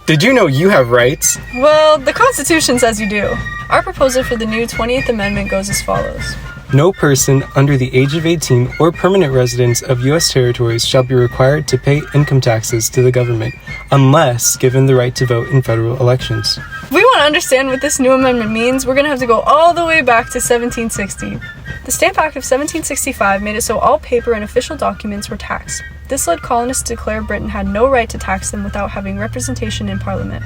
Did you know you have rights? Well, the Constitution says you do. Our proposal for the new 28th Amendment goes as follows. No person under the age of 18 or permanent residents of U.S. territories shall be required to pay income taxes to the government unless given the right to vote in federal elections. If we want to understand what this new amendment means, we're going to have to go all the way back to 1760. The Stamp Act of 1765 made it so all paper and official documents were taxed. This led colonists to declare Britain had no right to tax them without having representation in Parliament.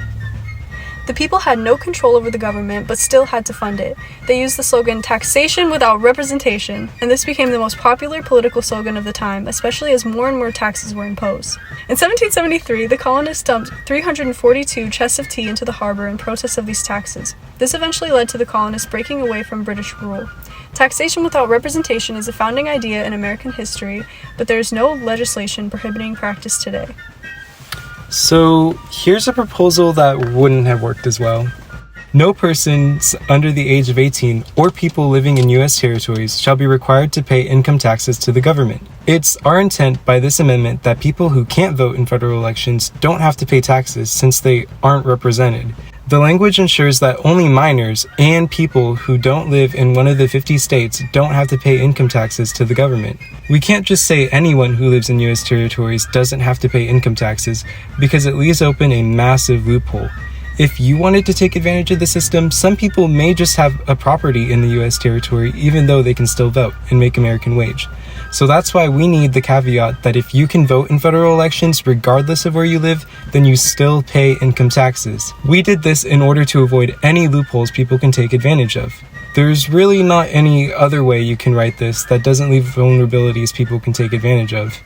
The people had no control over the government, but still had to fund it. They used the slogan, "Taxation without representation," and this became the most popular political slogan of the time, especially as more and more taxes were imposed. In 1773, the colonists dumped 342 chests of tea into the harbor in protest of these taxes. This eventually led to the colonists breaking away from British rule. Taxation without representation is a founding idea in American history, but there is no legislation prohibiting practice today. So, here's a proposal that wouldn't have worked as well. No persons under the age of 18 or people living in U.S. territories shall be required to pay income taxes to the government. It's our intent by this amendment that people who can't vote in federal elections don't have to pay taxes since they aren't represented. The language ensures that only minors and people who don't live in one of the 50 states don't have to pay income taxes to the government. We can't just say anyone who lives in U.S. territories doesn't have to pay income taxes because it leaves open a massive loophole. If you wanted to take advantage of the system, some people may just have a property in the U.S. territory even though they can still vote and make American wage. So that's why we need the caveat that if you can vote in federal elections regardless of where you live, then you still pay income taxes. We did this in order to avoid any loopholes people can take advantage of. There's really not any other way you can write this that doesn't leave vulnerabilities people can take advantage of.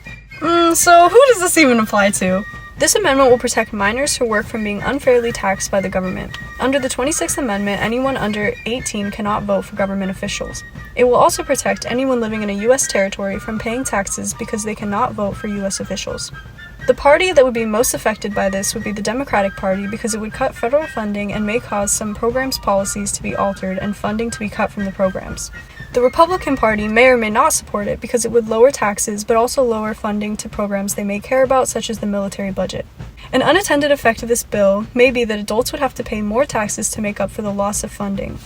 So who does this even apply to? This amendment will protect minors who work from being unfairly taxed by the government. Under the 26th Amendment, anyone under 18 cannot vote for government officials. It will also protect anyone living in a U.S. territory from paying taxes because they cannot vote for U.S. officials. The party that would be most affected by this would be the Democratic Party because it would cut federal funding and may cause some programs' policies to be altered and funding to be cut from the programs. The Republican Party may or may not support it because it would lower taxes but also lower funding to programs they may care about, such as the military budget. An unintended effect of this bill may be that adults would have to pay more taxes to make up for the loss of funding.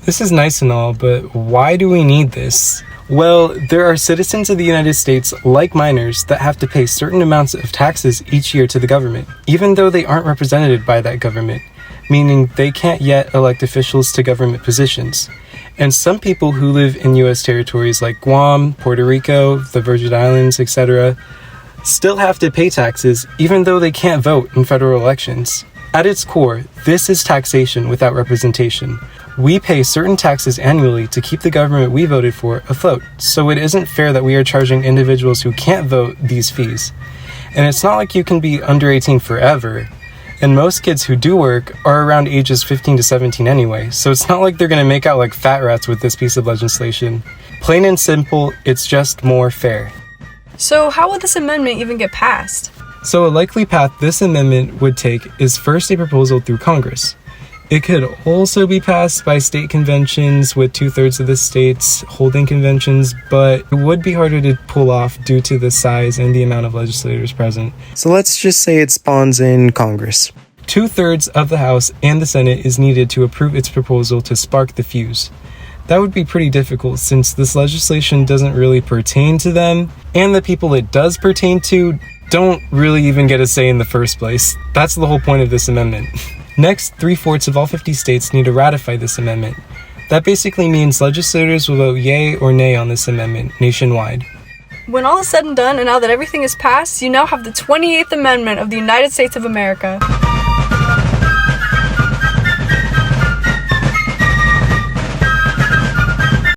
This is nice and all, but why do we need this? Well, there are citizens of the United States, like minors, that have to pay certain amounts of taxes each year to the government, even though they aren't represented by that government, meaning they can't yet elect officials to government positions. And some people who live in U.S. territories like Guam, Puerto Rico, the Virgin Islands, etc., still have to pay taxes even though they can't vote in federal elections. At its core, this is taxation without representation. We pay certain taxes annually to keep the government we voted for afloat, so it isn't fair that we are charging individuals who can't vote these fees. And it's not like you can be under 18 forever. And most kids who do work are around ages 15 to 17 anyway, so it's not like they're going to make out like fat rats with this piece of legislation. Plain and simple, it's just more fair. So how would this amendment even get passed? So a likely path this amendment would take is first a proposal through Congress. It could also be passed by state conventions with 2/3 of the states holding conventions, but it would be harder to pull off due to the size and the amount of legislators present. So let's just say it spawns in Congress. 2/3 of the House and the Senate is needed to approve its proposal to spark the fuse. That would be pretty difficult since this legislation doesn't really pertain to them, and the people it does pertain to don't really even get a say in the first place. That's the whole point of this amendment. Next, 3/4 of all 50 states need to ratify this amendment. That basically means legislators will vote yay or nay on this amendment nationwide. When all is said and done, and now that everything is passed, you now have the 28th Amendment of the United States of America.